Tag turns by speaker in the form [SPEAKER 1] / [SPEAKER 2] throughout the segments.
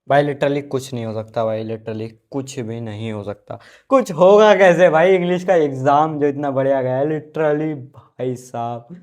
[SPEAKER 1] भाई लिटरली कुछ नहीं हो सकता, भाई लिटरली कुछ भी नहीं हो सकता। कुछ होगा कैसे भाई, इंग्लिश का एग्जाम जो इतना बढ़िया गया है लिटरली भाई साहब,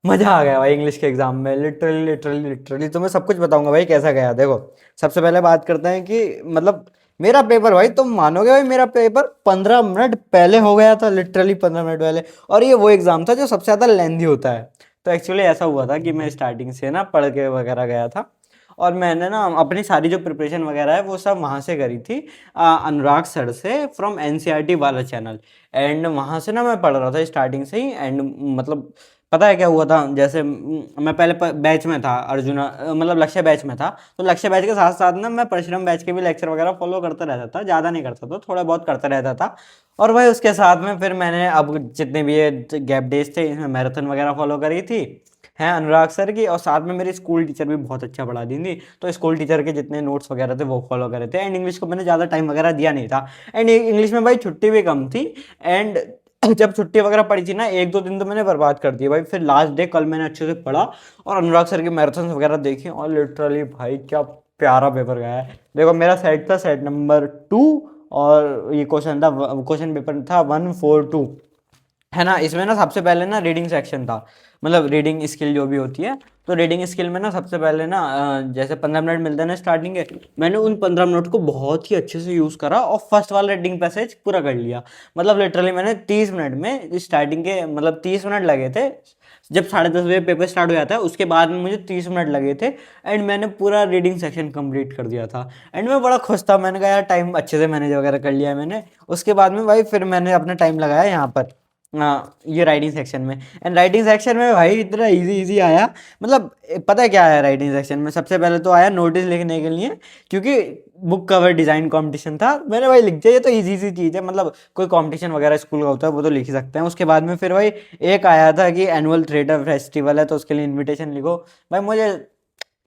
[SPEAKER 1] मजा आ गया भाई इंग्लिश के एग्जाम में। लिटरली लिटरली लिटरली तो मैं सब कुछ बताऊंगा भाई कैसा गया। देखो, सबसे पहले बात करते हैं कि मतलब मेरा पेपर, भाई तुम मानोगे भाई, मेरा पेपर 15 मिनट पहले हो गया था, लिटरली 15 मिनट पहले। और ये वो एग्जाम था जो सबसे ज्यादा लेंदी होता है। तो एक्चुअली ऐसा हुआ था कि मैं स्टार्टिंग से ना पढ़ के वगैरह गया था, और मैंने ना अपनी सारी जो प्रिपरेशन वगैरह है वो सब वहाँ से करी थी, अनुराग सर से, फ्रॉम एनसीईआरटी वाला चैनल। एंड वहाँ से ना मैं पढ़ रहा था स्टार्टिंग से ही। एंड मतलब पता है क्या हुआ था, जैसे मैं पहले बैच में था, अर्जुना मतलब लक्ष्य बैच में था। तो लक्ष्य बैच के साथ साथ ना मैं परिश्रम बैच के भी लेक्चर वगैरह फॉलो करता रहता था, ज़्यादा नहीं करता था, थोड़ा बहुत करता रहता था। और भाई उसके साथ में फिर मैंने अब जितने भी ये गैप डेज थे इसमें मैराथन वगैरह फॉलो करी थी, हैं अनुराग सर की। और साथ में मेरी स्कूल टीचर भी बहुत अच्छा पढ़ा दी थी, तो स्कूल टीचर के जितने नोट्स वगैरह थे वो फॉलो करे थे। एंड इंग्लिश को मैंने ज़्यादा टाइम वगैरह दिया नहीं था। एंड इंग्लिश में भाई छुट्टी भी कम थी। एंड जब छुट्टी वगैरह पड़ी थी ना, एक दो दिन तो मैंने बर्बाद कर दिया भाई। फिर लास्ट डे कल मैंने अच्छे से पढ़ा और अनुराग सर के मैराथन वगैरह देखे, और लिटरली भाई क्या प्यारा पेपर गया है। देखो मेरा सेट था सेट नंबर 2, और ये क्वेश्चन पेपर था 142, है ना। इसमें ना सबसे पहले ना रीडिंग सेक्शन था, मतलब रीडिंग स्किल जो भी होती है। तो रीडिंग स्किल में ना सबसे पहले ना जैसे 15 मिनट मिलते हैं ना स्टार्टिंग के, मैंने उन 15 मिनट को बहुत ही अच्छे से यूज़ करा और फर्स्ट वाला रीडिंग पैसेज पूरा कर लिया। मतलब लिटरली मैंने 30 मिनट में स्टार्टिंग के, मतलब 30 मिनट लगे थे। जब 10:30 बजे पेपर स्टार्ट हो जाता है उसके बाद में मुझे 30 मिनट लगे थे। एंड मैंने पूरा रीडिंग सेक्शन कंप्लीट कर दिया था। एंड मैं बड़ा खुश था, मैंने कहा यार टाइम अच्छे से मैनेज वगैरह कर लिया है मैंने। उसके बाद में भाई फिर मैंने अपना टाइम लगाया यहाँ पर, ये राइटिंग सेक्शन में। एंड राइटिंग सेक्शन में भाई इतना इजी इजी आया, मतलब पता है क्या आया राइटिंग सेक्शन में, सबसे पहले तो आया नोटिस लिखने के लिए, क्योंकि बुक कवर डिजाइन कंपटीशन था। मैंने भाई लिख दिया, ये तो इजी सी चीज़ है, मतलब कोई कंपटीशन वगैरह स्कूल का होता है वो तो लिख ही सकते हैं। उसके बाद में फिर भाई एक आया था कि एनुअल थिएटर फेस्टिवल है तो उसके लिए इनविटेशन लिखो।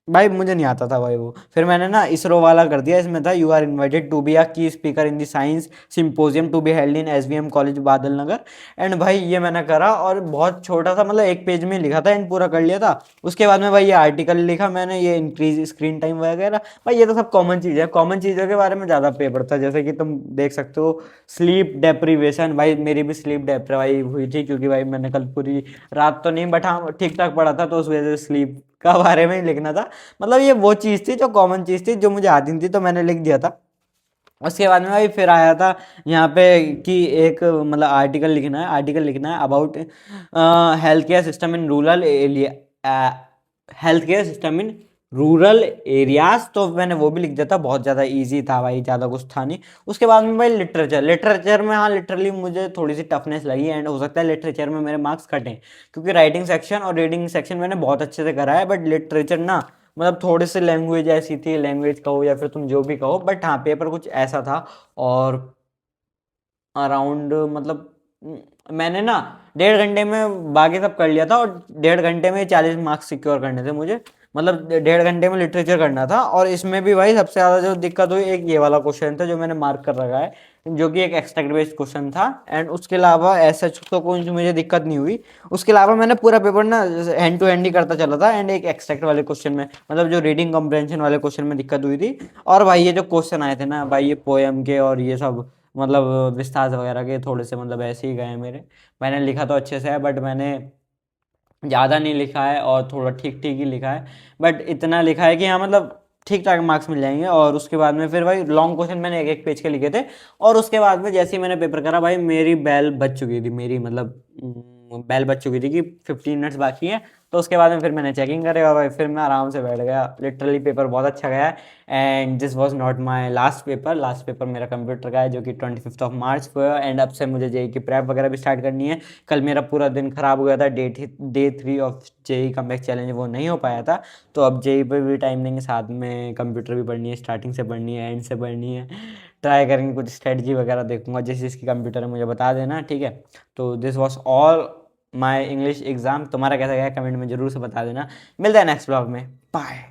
[SPEAKER 1] भाई मुझे नहीं आता था भाई वो। फिर मैंने ना इसरो वाला कर दिया, इसमें था you are invited to be a key speaker in the science symposium to be held in SVM college Badal Nagar. And भाई ये मैंने करा, और बहुत छोटा सा, मतलब एक पेज में लिखा था एंड पूरा कर लिया था। उसके बाद में भाई ये आर्टिकल लिखा मैंने, ये इंक्रीज स्क्रीन टाइम वगैरह। भाई ये तो सब कॉमन चीज़ है, कॉमन चीज़ों के बारे में ज़्यादा पेपर था, जैसे कि तुम देख सकते हो स्लीप डेप्रीवेशन। भाई मेरी भी स्लीप डेप्राइव हुई थी, क्योंकि भाई मैंने कल पूरी रात तो नहीं बट हाँ ठीक ठाक पढ़ा था, तो उस वजह से स्लीप का बारे में ही लिखना था। मतलब ये वो चीज़ थी जो कॉमन चीज़ थी जो मुझे आती नहीं थी, तो मैंने लिख दिया था। उसके बाद में भाई फिर आया था यहाँ पे कि एक मतलब आर्टिकल लिखना है about health care system in rural area, health care system in rural areas. तो मैंने वो भी लिख दिया था, बहुत ज़्यादा इजी था भाई, ज़्यादा कुछ था नहीं। उसके बाद में भाई लिटरेचर में, हाँ लिटरली मुझे थोड़ी सी टफनेस लगी। एंड हो सकता है लिटरेचर में मेरे मार्क्स कटें, क्योंकि राइटिंग सेक्शन और रीडिंग सेक्शन मैंने बहुत अच्छे से करा है, बट लिटरेचर ना मतलब थोड़े से लैंग्वेज ऐसी थी, लैंग्वेज कहो या फिर तुम जो भी कहो, बट हाँ पेपर कुछ ऐसा था। और अराउंड मतलब मैंने ना 1.5 घंटे में बाकी सब कर लिया था, और 1.5 घंटे में 40 मार्क्स सिक्योर करने थे मुझे। मतलब 1.5 घंटे में लिटरेचर करना था, और इसमें भी भाई सबसे ज़्यादा जो दिक्कत हुई एक ये वाला क्वेश्चन था जो मैंने मार्क कर रखा है, जो कि एक एक्सट्रैक्ट बेस्ड क्वेश्चन था। एंड उसके अलावा ऐसा तो कोई मुझे दिक्कत नहीं हुई। उसके अलावा मैंने पूरा पेपर ना हैंड टू हैंड ही करता चला था। एंड एक एक्सट्रैक्ट वाले क्वेश्चन में, मतलब जो रीडिंग कॉम्प्रहेंशन वाले क्वेश्चन में दिक्कत हुई थी। और भाई ये जो क्वेश्चन आए थे ना भाई, ये पोएम के और ये सब मतलब विस्तार वगैरह के थोड़े से मतलब ऐसे ही गए हैं मेरे। मैंने लिखा तो अच्छे से है, बट मैंने ज़्यादा नहीं लिखा है और थोड़ा ठीक ठीक ही लिखा है। बट इतना लिखा है कि हाँ मतलब ठीक ठाक मार्क्स मिल जाएंगे। और उसके बाद में फिर भाई लॉन्ग क्वेश्चन मैंने एक एक पेज के लिखे थे। और उसके बाद में जैसे ही मैंने पेपर करा भाई, मेरी बेल बज चुकी थी, मेरी मतलब बेल बज चुकी थी कि 15 मिनट्स बाकी है। तो उसके बाद में फिर मैंने चेकिंग करेगा भाई, फिर मैं आराम से बैठ गया। लिटरली पेपर बहुत अच्छा गया है। And this was not my last paper मेरा कंप्यूटर का है, जो कि 25 मार्च को है। एंड अब से मुझे जेई की प्रेप वगैरह भी स्टार्ट करनी है। कल मेरा पूरा दिन खराब हो गया था, day 3 of JE comeback challenge वो नहीं हो पाया था। तो अब जेई पे भी टाइम देंगे, साथ में कंप्यूटर भी पढ़नी है, स्टार्टिंग से पढ़नी है, एंड से पढ़नी है। ट्राई करेंगे, कुछ स्ट्रेटजी वगैरह देखूंगा, जिस जिसकी कंप्यूटर है मुझे बता देना, ठीक है। तो this was all my English exam. तुम्हारा कैसा गया कमेंट में जरूर से बता देना। मिलता है नेक्स्ट ब्लॉग में, बाय।